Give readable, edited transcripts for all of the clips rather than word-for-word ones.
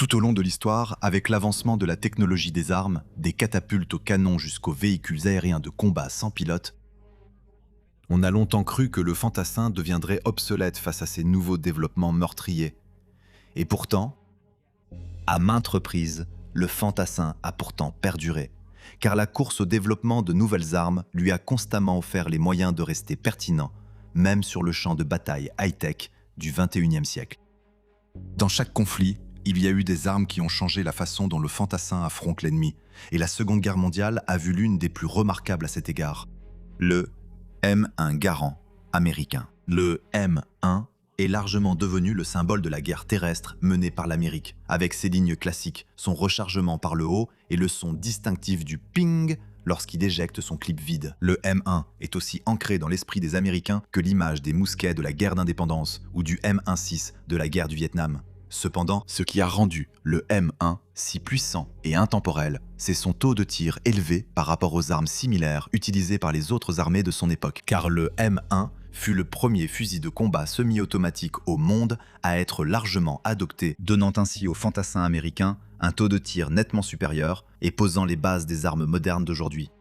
Tout au long de l'histoire, avec l'avancement de la technologie des armes, des catapultes aux canons jusqu'aux véhicules aériens de combat sans pilote, on a longtemps cru que le fantassin deviendrait obsolète face à ces nouveaux développements meurtriers. Et pourtant, à maintes reprises, le fantassin a pourtant perduré, car la course au développement de nouvelles armes lui a constamment offert les moyens de rester pertinent, même sur le champ de bataille high-tech du XXIe siècle. Dans chaque conflit, il y a eu des armes qui ont changé la façon dont le fantassin affronte l'ennemi, et la Seconde Guerre mondiale a vu l'une des plus remarquables à cet égard, le M1 Garand américain. Le M1 est largement devenu le symbole de la guerre terrestre menée par l'Amérique, avec ses lignes classiques, son rechargement par le haut et le son distinctif du ping lorsqu'il éjecte son clip vide. Le M1 est aussi ancré dans l'esprit des Américains que l'image des mousquets de la guerre d'indépendance ou du M16 de la guerre du Vietnam. Cependant, ce qui a rendu le M1 si puissant et intemporel, c'est son taux de tir élevé par rapport aux armes similaires utilisées par les autres armées de son époque. Car le M1 fut le premier fusil de combat semi-automatique au monde à être largement adopté, donnant ainsi aux fantassins américains un taux de tir nettement supérieur et posant les bases des armes modernes d'aujourd'hui.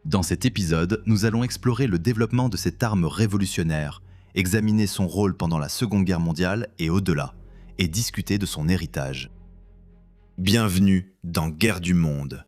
Dans cet épisode, nous allons explorer le développement de cette arme révolutionnaire, examiner son rôle pendant la Seconde Guerre mondiale et au-delà, et discuter de son héritage. Bienvenue dans Guerre du Monde.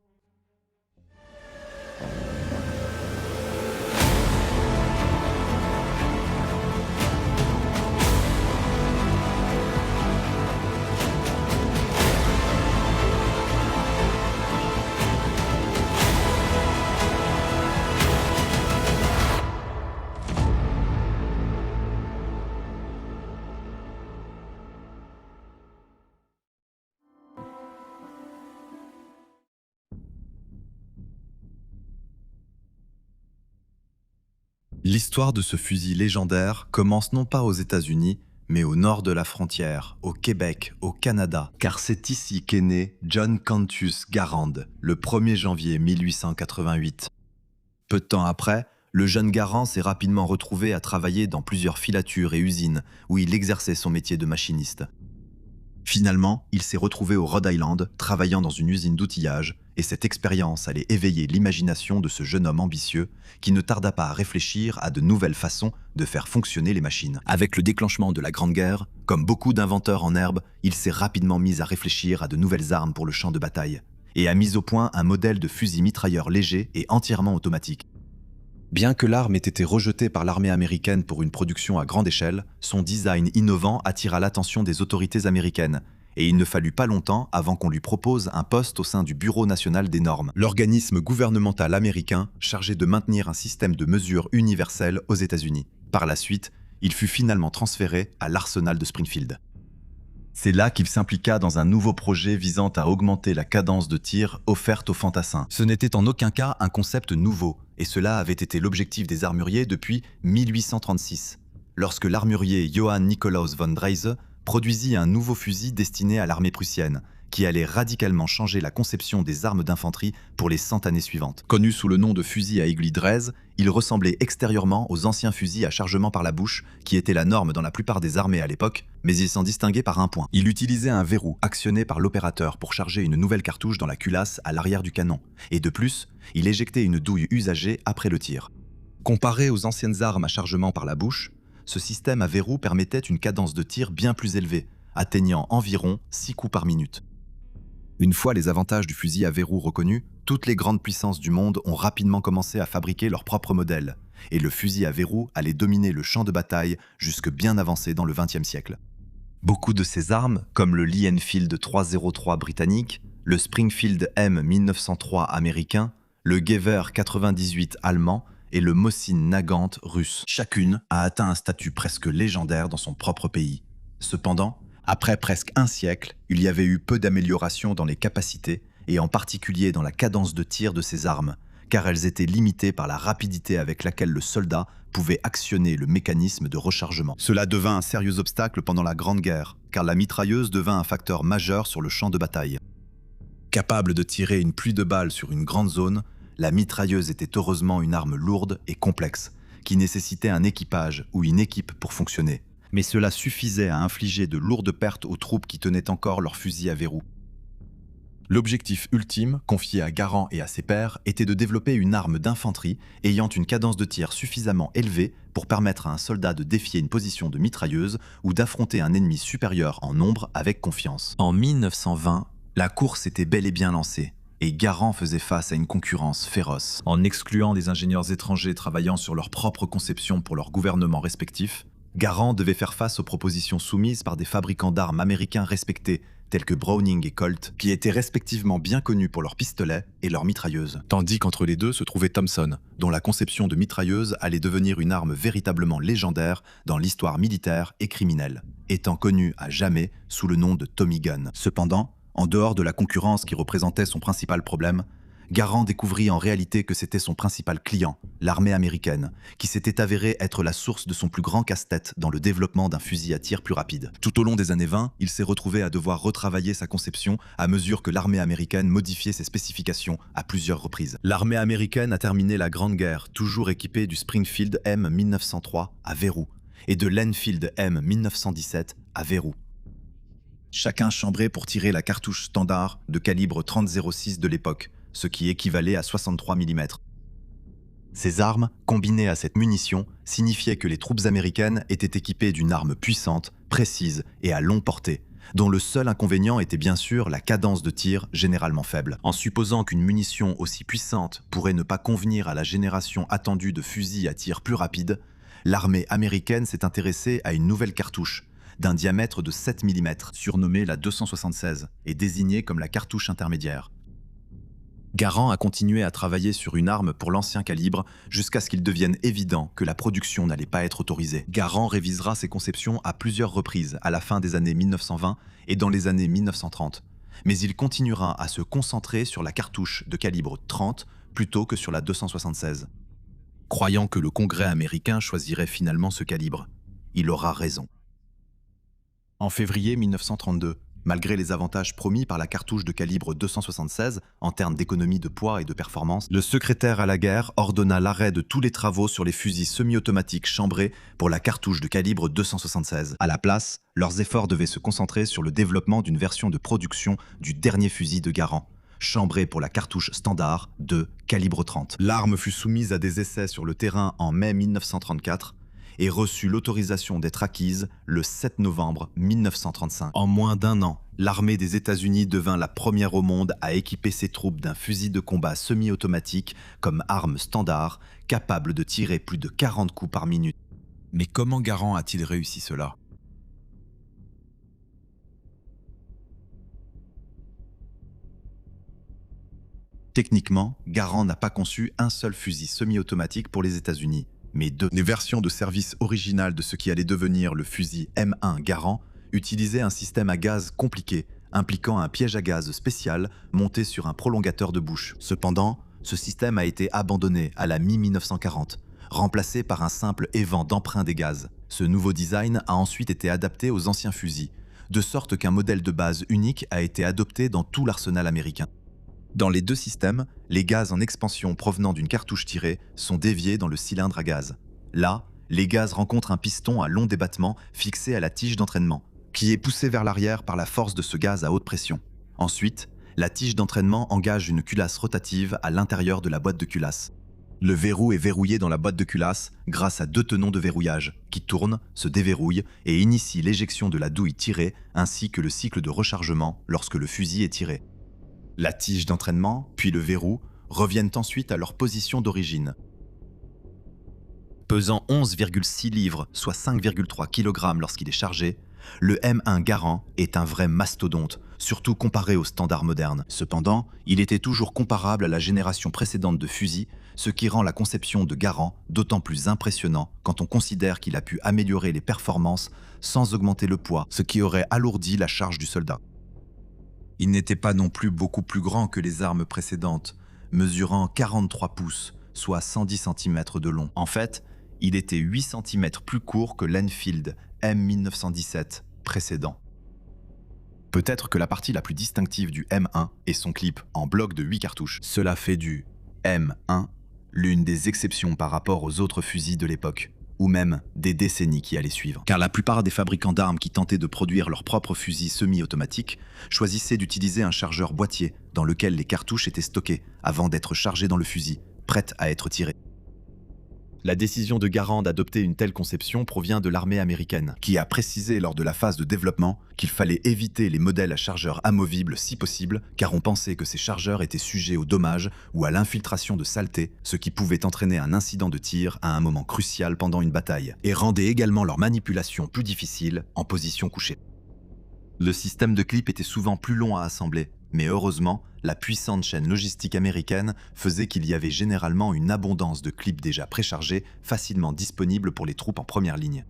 L'histoire de ce fusil légendaire commence non pas aux États-Unis, mais au nord de la frontière, au Québec, au Canada, car c'est ici qu'est né John Cantus Garand, le 1er janvier 1888. Peu de temps après, le jeune Garand s'est rapidement retrouvé à travailler dans plusieurs filatures et usines où il exerçait son métier de machiniste. Finalement, il s'est retrouvé au Rhode Island, travaillant dans une usine d'outillage, et cette expérience allait éveiller l'imagination de ce jeune homme ambitieux qui ne tarda pas à réfléchir à de nouvelles façons de faire fonctionner les machines. Avec le déclenchement de la Grande Guerre, comme beaucoup d'inventeurs en herbe, il s'est rapidement mis à réfléchir à de nouvelles armes pour le champ de bataille, et a mis au point un modèle de fusil mitrailleur léger et entièrement automatique. Bien que l'arme ait été rejetée par l'armée américaine pour une production à grande échelle, son design innovant attira l'attention des autorités américaines, et il ne fallut pas longtemps avant qu'on lui propose un poste au sein du Bureau national des normes, l'organisme gouvernemental américain chargé de maintenir un système de mesure universel aux États-Unis. Par la suite, il fut finalement transféré à l'arsenal de Springfield. C'est là qu'il s'impliqua dans un nouveau projet visant à augmenter la cadence de tir offerte aux fantassins. Ce n'était en aucun cas un concept nouveau, et cela avait été l'objectif des armuriers depuis 1836, lorsque l'armurier Johann Nikolaus von Dreyse produisit un nouveau fusil destiné à l'armée prussienne, qui allait radicalement changer la conception des armes d'infanterie pour les 100 années suivantes. Connu sous le nom de fusil à aiguille Dreyse, il ressemblait extérieurement aux anciens fusils à chargement par la bouche, qui étaient la norme dans la plupart des armées à l'époque, mais il s'en distinguait par un point. Il utilisait un verrou actionné par l'opérateur pour charger une nouvelle cartouche dans la culasse à l'arrière du canon, et de plus, il éjectait une douille usagée après le tir. Comparé aux anciennes armes à chargement par la bouche, ce système à verrou permettait une cadence de tir bien plus élevée, atteignant environ 6 coups par minute. Une fois les avantages du fusil à verrou reconnus, toutes les grandes puissances du monde ont rapidement commencé à fabriquer leurs propres modèles, et le fusil à verrou allait dominer le champ de bataille jusque bien avancé dans le XXe siècle. Beaucoup de ces armes, comme le Lee Enfield 303 britannique, le Springfield M1903 américain, le Gewehr 98 allemand et le Mosin Nagant russe. Chacune a atteint un statut presque légendaire dans son propre pays. Cependant, après presque un siècle, il y avait eu peu d'améliorations dans les capacités et en particulier dans la cadence de tir de ces armes, car elles étaient limitées par la rapidité avec laquelle le soldat pouvait actionner le mécanisme de rechargement. Cela devint un sérieux obstacle pendant la Grande Guerre, car la mitrailleuse devint un facteur majeur sur le champ de bataille. Capable de tirer une pluie de balles sur une grande zone, la mitrailleuse était heureusement une arme lourde et complexe, qui nécessitait un équipage ou une équipe pour fonctionner, mais cela suffisait à infliger de lourdes pertes aux troupes qui tenaient encore leurs fusils à verrou. L'objectif ultime, confié à Garand et à ses pairs, était de développer une arme d'infanterie ayant une cadence de tir suffisamment élevée pour permettre à un soldat de défier une position de mitrailleuse ou d'affronter un ennemi supérieur en nombre avec confiance. En 1920, la course était bel et bien lancée, et Garand faisait face à une concurrence féroce. En excluant des ingénieurs étrangers travaillant sur leur propre conception pour leurs gouvernements respectifs, Garand devait faire face aux propositions soumises par des fabricants d'armes américains respectés, tels que Browning et Colt, qui étaient respectivement bien connus pour leurs pistolets et leurs mitrailleuses. Tandis qu'entre les deux se trouvait Thompson, dont la conception de mitrailleuse allait devenir une arme véritablement légendaire dans l'histoire militaire et criminelle, étant connue à jamais sous le nom de Tommy Gun. Cependant, en dehors de la concurrence qui représentait son principal problème, Garand découvrit en réalité que c'était son principal client, l'armée américaine, qui s'était avérée être la source de son plus grand casse-tête dans le développement d'un fusil à tir plus rapide. Tout au long des années 20, il s'est retrouvé à devoir retravailler sa conception à mesure que l'armée américaine modifiait ses spécifications à plusieurs reprises. L'armée américaine a terminé la Grande Guerre toujours équipée du Springfield M1903 à verrou et de l'Enfield M1917 à verrou, chacun chambré pour tirer la cartouche standard de calibre 30-06 de l'époque, ce qui équivalait à 63 mm. Ces armes, combinées à cette munition, signifiaient que les troupes américaines étaient équipées d'une arme puissante, précise et à longue portée, dont le seul inconvénient était bien sûr la cadence de tir généralement faible. En supposant qu'une munition aussi puissante pourrait ne pas convenir à la génération attendue de fusils à tir plus rapide, l'armée américaine s'est intéressée à une nouvelle cartouche, d'un diamètre de 7 mm, surnommée la 276, et désignée comme la cartouche intermédiaire. Garand a continué à travailler sur une arme pour l'ancien calibre jusqu'à ce qu'il devienne évident que la production n'allait pas être autorisée. Garand révisera ses conceptions à plusieurs reprises à la fin des années 1920 et dans les années 1930, mais il continuera à se concentrer sur la cartouche de calibre 30 plutôt que sur la 276. Croyant que le Congrès américain choisirait finalement ce calibre, il aura raison. En février 1932, malgré les avantages promis par la cartouche de calibre 276 en termes d'économie de poids et de performance, le secrétaire à la guerre ordonna l'arrêt de tous les travaux sur les fusils semi-automatiques chambrés pour la cartouche de calibre 276. À la place, leurs efforts devaient se concentrer sur le développement d'une version de production du dernier fusil de Garand, chambré pour la cartouche standard de calibre 30. L'arme fut soumise à des essais sur le terrain en mai 1934 et reçut l'autorisation d'être acquise le 7 novembre 1935. En moins d'un an, l'armée des États-Unis devint la première au monde à équiper ses troupes d'un fusil de combat semi-automatique comme arme standard, capable de tirer plus de 40 coups par minute. Mais comment Garand a-t-il réussi cela ? Techniquement, Garand n'a pas conçu un seul fusil semi-automatique pour les États-Unis, mais deux. Les versions de service originales de ce qui allait devenir le fusil M1 Garand utilisaient un système à gaz compliqué, impliquant un piège à gaz spécial monté sur un prolongateur de bouche. Cependant, ce système a été abandonné à la mi-1940, remplacé par un simple évent d'emprunt des gaz. Ce nouveau design a ensuite été adapté aux anciens fusils, de sorte qu'un modèle de base unique a été adopté dans tout l'arsenal américain. Dans les deux systèmes, les gaz en expansion provenant d'une cartouche tirée sont déviés dans le cylindre à gaz. Là, les gaz rencontrent un piston à long débattement fixé à la tige d'entraînement, qui est poussé vers l'arrière par la force de ce gaz à haute pression. Ensuite, la tige d'entraînement engage une culasse rotative à l'intérieur de la boîte de culasse. Le verrou est verrouillé dans la boîte de culasse grâce à deux tenons de verrouillage, qui tournent, se déverrouillent et initient l'éjection de la douille tirée ainsi que le cycle de rechargement lorsque le fusil est tiré. La tige d'entraînement, puis le verrou, reviennent ensuite à leur position d'origine. Pesant 11,6 livres, soit 5,3 kg lorsqu'il est chargé, le M1 Garand est un vrai mastodonte, surtout comparé aux standards modernes. Cependant, il était toujours comparable à la génération précédente de fusils, ce qui rend la conception de Garand d'autant plus impressionnant quand on considère qu'il a pu améliorer les performances sans augmenter le poids, ce qui aurait alourdi la charge du soldat. Il n'était pas non plus beaucoup plus grand que les armes précédentes, mesurant 43 pouces, soit 110 cm de long. En fait, il était 8 cm plus court que l'Enfield M1917 précédent. Peut-être que la partie la plus distinctive du M1 est son clip en bloc de 8 cartouches. Cela fait du M1 l'une des exceptions par rapport aux autres fusils de l'époque, ou même des décennies qui allaient suivre. Car la plupart des fabricants d'armes qui tentaient de produire leurs propres fusils semi-automatiques choisissaient d'utiliser un chargeur boîtier dans lequel les cartouches étaient stockées avant d'être chargées dans le fusil, prêtes à être tirées. La décision de Garand d'adopter une telle conception provient de l'armée américaine, qui a précisé lors de la phase de développement qu'il fallait éviter les modèles à chargeurs amovibles si possible, car on pensait que ces chargeurs étaient sujets au dommage ou à l'infiltration de saleté, ce qui pouvait entraîner un incident de tir à un moment crucial pendant une bataille, et rendait également leur manipulation plus difficile en position couchée. Le système de clip était souvent plus long à assembler, mais heureusement, la puissante chaîne logistique américaine faisait qu'il y avait généralement une abondance de clips déjà préchargés, facilement disponibles pour les troupes en première ligne.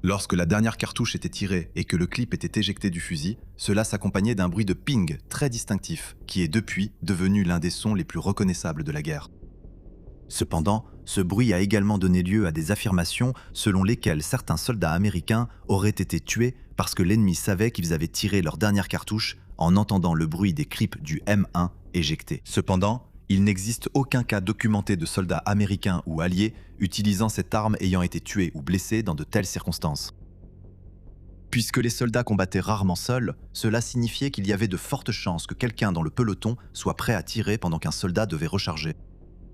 Lorsque la dernière cartouche était tirée et que le clip était éjecté du fusil, cela s'accompagnait d'un bruit de ping très distinctif, qui est depuis devenu l'un des sons les plus reconnaissables de la guerre. Cependant, ce bruit a également donné lieu à des affirmations selon lesquelles certains soldats américains auraient été tués parce que l'ennemi savait qu'ils avaient tiré leur dernière cartouche en entendant le bruit des clips du M1 éjectés. Cependant, il n'existe aucun cas documenté de soldats américains ou alliés utilisant cette arme ayant été tués ou blessés dans de telles circonstances. Puisque les soldats combattaient rarement seuls, cela signifiait qu'il y avait de fortes chances que quelqu'un dans le peloton soit prêt à tirer pendant qu'un soldat devait recharger.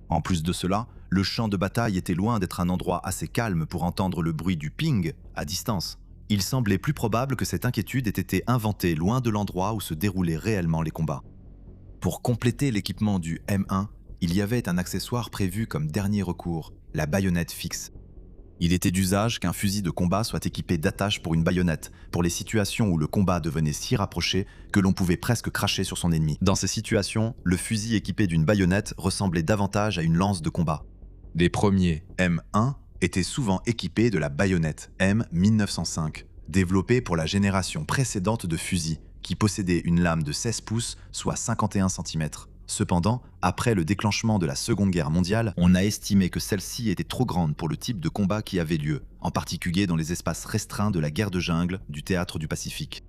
En plus de cela, le champ de bataille était loin d'être un endroit assez calme pour entendre le bruit du ping à distance. Il semblait plus probable que cette inquiétude ait été inventée loin de l'endroit où se déroulaient réellement les combats. Pour compléter l'équipement du M1, il y avait un accessoire prévu comme dernier recours, la baïonnette fixe. Il était d'usage qu'un fusil de combat soit équipé d'attaches pour une baïonnette, pour les situations où le combat devenait si rapproché que l'on pouvait presque cracher sur son ennemi. Dans ces situations, le fusil équipé d'une baïonnette ressemblait davantage à une lance de combat. Les premiers M1 étaient souvent équipés de la baïonnette M1905, développée pour la génération précédente de fusils, qui possédait une lame de 16 pouces, soit 51 cm. Cependant, après le déclenchement de la Seconde Guerre mondiale, on a estimé que celle-ci était trop grande pour le type de combat qui avait lieu, en particulier dans les espaces restreints de la guerre de jungle du théâtre du Pacifique.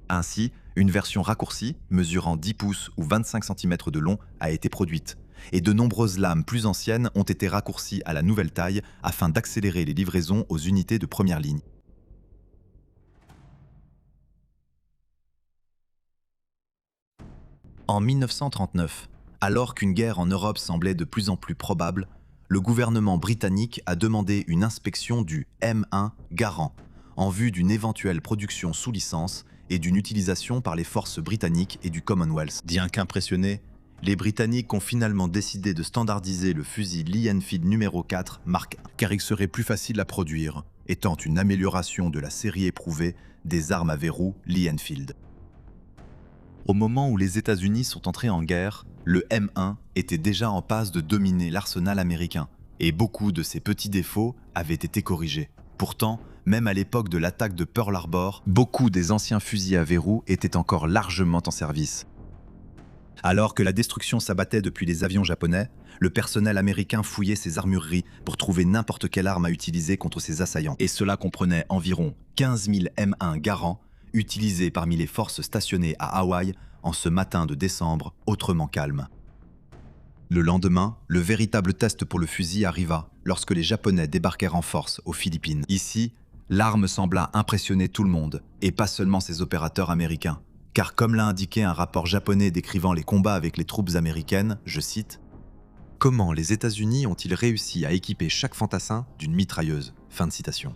Ainsi, une version raccourcie, mesurant 10 pouces ou 25 cm de long, a été produite, et de nombreuses lames plus anciennes ont été raccourcies à la nouvelle taille afin d'accélérer les livraisons aux unités de première ligne. En 1939, alors qu'une guerre en Europe semblait de plus en plus probable, le gouvernement britannique a demandé une inspection du M1 Garand en vue d'une éventuelle production sous licence et d'une utilisation par les forces britanniques et du Commonwealth. Bien qu'impressionnés, les Britanniques ont finalement décidé de standardiser le fusil Lee Enfield numéro 4 Mark I, car il serait plus facile à produire, étant une amélioration de la série éprouvée des armes à verrou Lee Enfield. Au moment où les États-Unis sont entrés en guerre, le M1 était déjà en passe de dominer l'arsenal américain, et beaucoup de ses petits défauts avaient été corrigés. Pourtant, même à l'époque de l'attaque de Pearl Harbor, beaucoup des anciens fusils à verrou étaient encore largement en service. Alors que la destruction s'abattait depuis les avions japonais, le personnel américain fouillait ses armureries pour trouver n'importe quelle arme à utiliser contre ses assaillants. Et cela comprenait environ 15 000 M1 Garand, utilisé parmi les forces stationnées à Hawaï en ce matin de décembre autrement calme. Le lendemain, le véritable test pour le fusil arriva lorsque les Japonais débarquèrent en force aux Philippines. Ici, l'arme sembla impressionner tout le monde, et pas seulement ses opérateurs américains. Car comme l'a indiqué un rapport japonais décrivant les combats avec les troupes américaines, je cite, « Comment les États-Unis ont-ils réussi à équiper chaque fantassin d'une mitrailleuse ?» Fin de citation.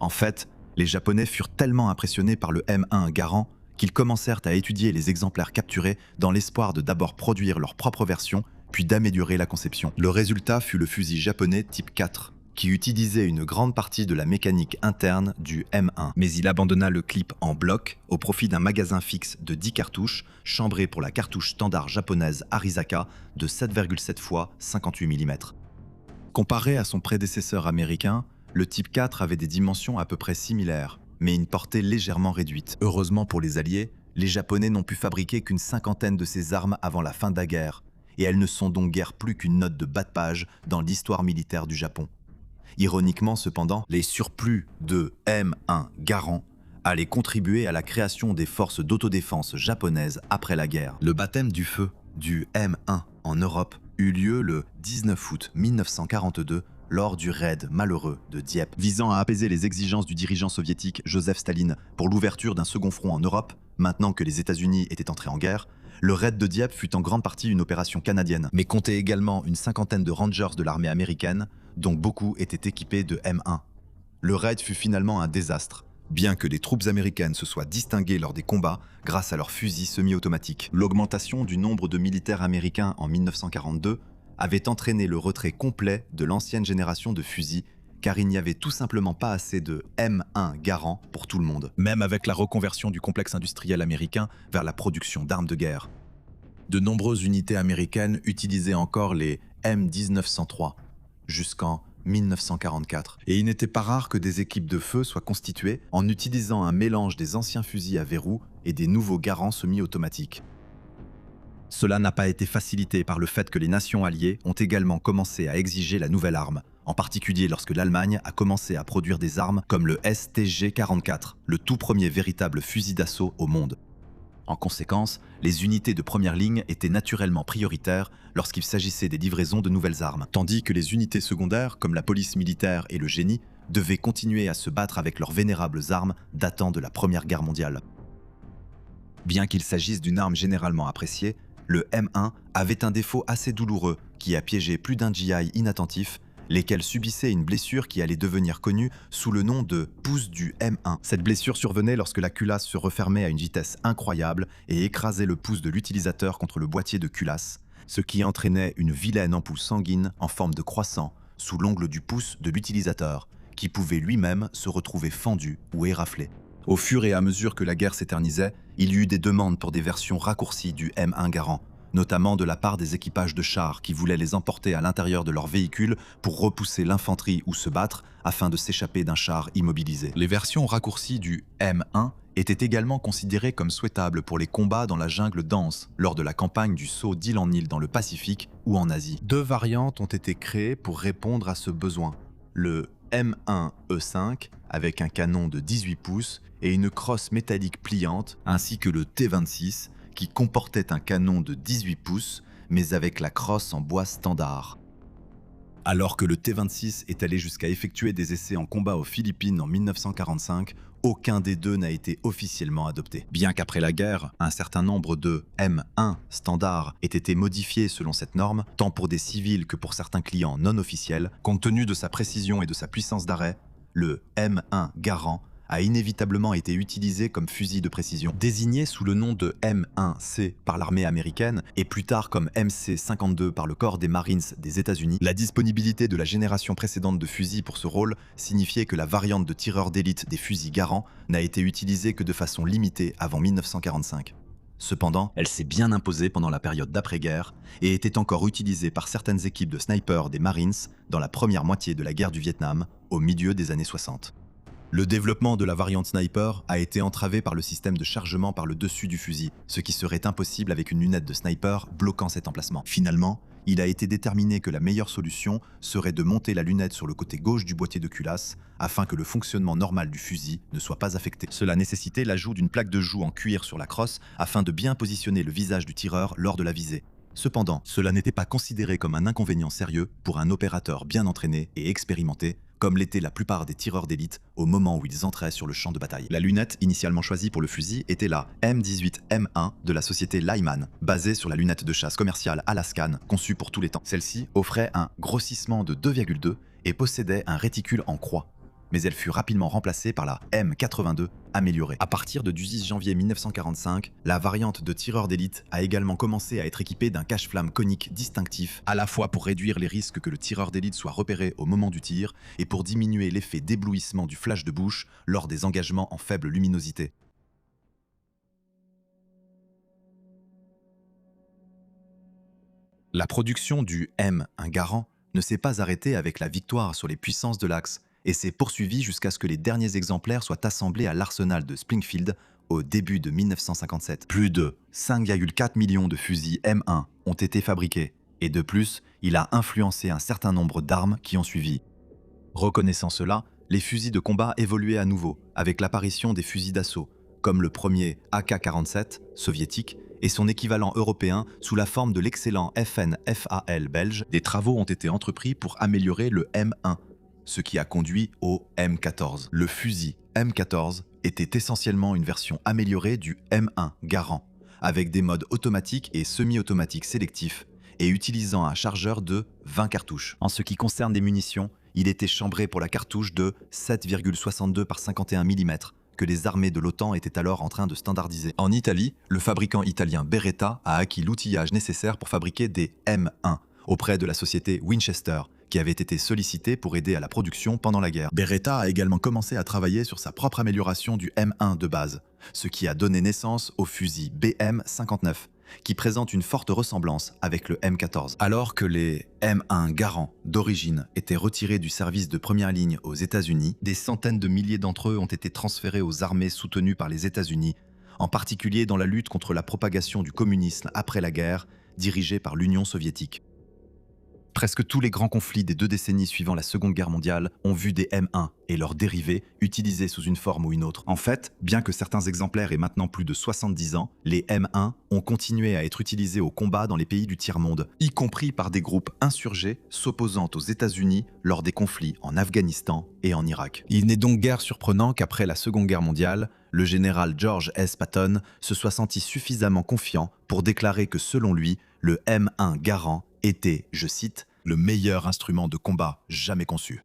En fait, les Japonais furent tellement impressionnés par le M1 Garand qu'ils commencèrent à étudier les exemplaires capturés dans l'espoir de d'abord produire leur propre version, puis d'améliorer la conception. Le résultat fut le fusil japonais Type 4, qui utilisait une grande partie de la mécanique interne du M1. Mais il abandonna le clip en bloc au profit d'un magasin fixe de 10 cartouches, chambré pour la cartouche standard japonaise Arisaka de 7,7 x 58 mm. Comparé à son prédécesseur américain, le Type 4 avait des dimensions à peu près similaires, mais une portée légèrement réduite. Heureusement pour les Alliés, les Japonais n'ont pu fabriquer qu'une cinquantaine de ces armes avant la fin de la guerre, et elles ne sont donc guère plus qu'une note de bas de page dans l'histoire militaire du Japon. Ironiquement cependant, les surplus de M1 Garand allaient contribuer à la création des forces d'autodéfense japonaises après la guerre. Le baptême du feu du M1 en Europe eut lieu le 19 août 1942 lors du raid malheureux de Dieppe, visant à apaiser les exigences du dirigeant soviétique Joseph Staline pour l'ouverture d'un second front en Europe, maintenant que les États-Unis étaient entrés en guerre. Le raid de Dieppe fut en grande partie une opération canadienne, mais comptait également une cinquantaine de Rangers de l'armée américaine, dont beaucoup étaient équipés de M1. Le raid fut finalement un désastre, bien que les troupes américaines se soient distinguées lors des combats grâce à leurs fusils semi-automatiques. L'augmentation du nombre de militaires américains en 1942 avait entraîné le retrait complet de l'ancienne génération de fusils, car il n'y avait tout simplement pas assez de M1 Garand pour tout le monde, même avec la reconversion du complexe industriel américain vers la production d'armes de guerre. De nombreuses unités américaines utilisaient encore les M1903 jusqu'en 1944, et il n'était pas rare que des équipes de feu soient constituées en utilisant un mélange des anciens fusils à verrou et des nouveaux Garand semi-automatiques. Cela n'a pas été facilité par le fait que les nations alliées ont également commencé à exiger la nouvelle arme, en particulier lorsque l'Allemagne a commencé à produire des armes comme le STG-44, le tout premier véritable fusil d'assaut au monde. En conséquence, les unités de première ligne étaient naturellement prioritaires lorsqu'il s'agissait des livraisons de nouvelles armes, tandis que les unités secondaires, comme la police militaire et le génie, devaient continuer à se battre avec leurs vénérables armes datant de la Première Guerre mondiale. Bien qu'il s'agisse d'une arme généralement appréciée, le M1 avait un défaut assez douloureux qui a piégé plus d'un GI inattentif, lesquels subissaient une blessure qui allait devenir connue sous le nom de pouce du M1. Cette blessure survenait lorsque la culasse se refermait à une vitesse incroyable et écrasait le pouce de l'utilisateur contre le boîtier de culasse, ce qui entraînait une vilaine ampoule sanguine en forme de croissant sous l'ongle du pouce de l'utilisateur, qui pouvait lui-même se retrouver fendu ou éraflé. Au fur et à mesure que la guerre s'éternisait, il y eut des demandes pour des versions raccourcies du M1 Garand, notamment de la part des équipages de chars qui voulaient les emporter à l'intérieur de leurs véhicules pour repousser l'infanterie ou se battre afin de s'échapper d'un char immobilisé. Les versions raccourcies du M1 étaient également considérées comme souhaitables pour les combats dans la jungle dense lors de la campagne du saut d'île en île dans le Pacifique ou en Asie. Deux variantes ont été créées pour répondre à ce besoin. Le M1E5 avec un canon de 18 pouces et une crosse métallique pliante, ainsi que le T26 qui comportait un canon de 18 pouces mais avec la crosse en bois standard. Alors que le T26 est allé jusqu'à effectuer des essais en combat aux Philippines en 1945, aucun des deux n'a été officiellement adopté. Bien qu'après la guerre, un certain nombre de M1 standards aient été modifiés selon cette norme, tant pour des civils que pour certains clients non officiels, compte tenu de sa précision et de sa puissance d'arrêt, le M1 Garand a inévitablement été utilisé comme fusil de précision. Désigné sous le nom de M1C par l'armée américaine et plus tard comme MC-52 par le corps des Marines des États-Unis, la disponibilité de la génération précédente de fusils pour ce rôle signifiait que la variante de tireur d'élite des fusils Garand n'a été utilisée que de façon limitée avant 1945. Cependant, elle s'est bien imposée pendant la période d'après-guerre et était encore utilisée par certaines équipes de snipers des Marines dans la première moitié de la guerre du Vietnam, au milieu des années 60. Le développement de la variante sniper a été entravé par le système de chargement par le dessus du fusil, ce qui serait impossible avec une lunette de sniper bloquant cet emplacement. Finalement, il a été déterminé que la meilleure solution serait de monter la lunette sur le côté gauche du boîtier de culasse afin que le fonctionnement normal du fusil ne soit pas affecté. Cela nécessitait l'ajout d'une plaque de joue en cuir sur la crosse afin de bien positionner le visage du tireur lors de la visée. Cependant, cela n'était pas considéré comme un inconvénient sérieux pour un opérateur bien entraîné et expérimenté, comme l'étaient la plupart des tireurs d'élite au moment où ils entraient sur le champ de bataille. La lunette initialement choisie pour le fusil était la M18M1 de la société Lyman, basée sur la lunette de chasse commerciale Alaskan, conçue pour tous les temps. Celle-ci offrait un grossissement de 2,2 et possédait un réticule en croix, mais elle fut rapidement remplacée par la M82 améliorée. À partir du 10 janvier 1945, la variante de tireur d'élite a également commencé à être équipée d'un cache-flamme conique distinctif, à la fois pour réduire les risques que le tireur d'élite soit repéré au moment du tir et pour diminuer l'effet d'éblouissement du flash de bouche lors des engagements en faible luminosité. La production du M1 Garand ne s'est pas arrêtée avec la victoire sur les puissances de l'Axe, et s'est poursuivi jusqu'à ce que les derniers exemplaires soient assemblés à l'arsenal de Springfield au début de 1957. Plus de 5,4 millions de fusils M1 ont été fabriqués, et de plus, il a influencé un certain nombre d'armes qui ont suivi. Reconnaissant cela, les fusils de combat évoluaient à nouveau, avec l'apparition des fusils d'assaut, comme le premier AK-47 soviétique et son équivalent européen sous la forme de l'excellent FN-FAL belge. Des travaux ont été entrepris pour améliorer le M1, ce qui a conduit au M14. Le fusil M14 était essentiellement une version améliorée du M1 Garand, avec des modes automatiques et semi-automatiques sélectifs, et utilisant un chargeur de 20 cartouches. En ce qui concerne les munitions, il était chambré pour la cartouche de 7,62 par 51 mm, que les armées de l'OTAN étaient alors en train de standardiser. En Italie, le fabricant italien Beretta a acquis l'outillage nécessaire pour fabriquer des M1 auprès de la société Winchester, qui avait été sollicitée pour aider à la production pendant la guerre. Beretta a également commencé à travailler sur sa propre amélioration du M1 de base, ce qui a donné naissance au fusil BM59, qui présente une forte ressemblance avec le M14. Alors que les M1 Garand d'origine étaient retirés du service de première ligne aux États-Unis, des centaines de milliers d'entre eux ont été transférés aux armées soutenues par les États-Unis, en particulier dans la lutte contre la propagation du communisme après la guerre, dirigée par l'Union soviétique. Presque tous les grands conflits des 2 décennies suivant la Seconde Guerre mondiale ont vu des M1 et leurs dérivés utilisés sous une forme ou une autre. En fait, bien que certains exemplaires aient maintenant plus de 70 ans, les M1 ont continué à être utilisés au combat dans les pays du tiers-monde, y compris par des groupes insurgés s'opposant aux États-Unis lors des conflits en Afghanistan et en Irak. Il n'est donc guère surprenant qu'après la Seconde Guerre mondiale, le général George S. Patton se soit senti suffisamment confiant pour déclarer que selon lui, le M1 Garand était, je cite, le meilleur instrument de combat jamais conçu.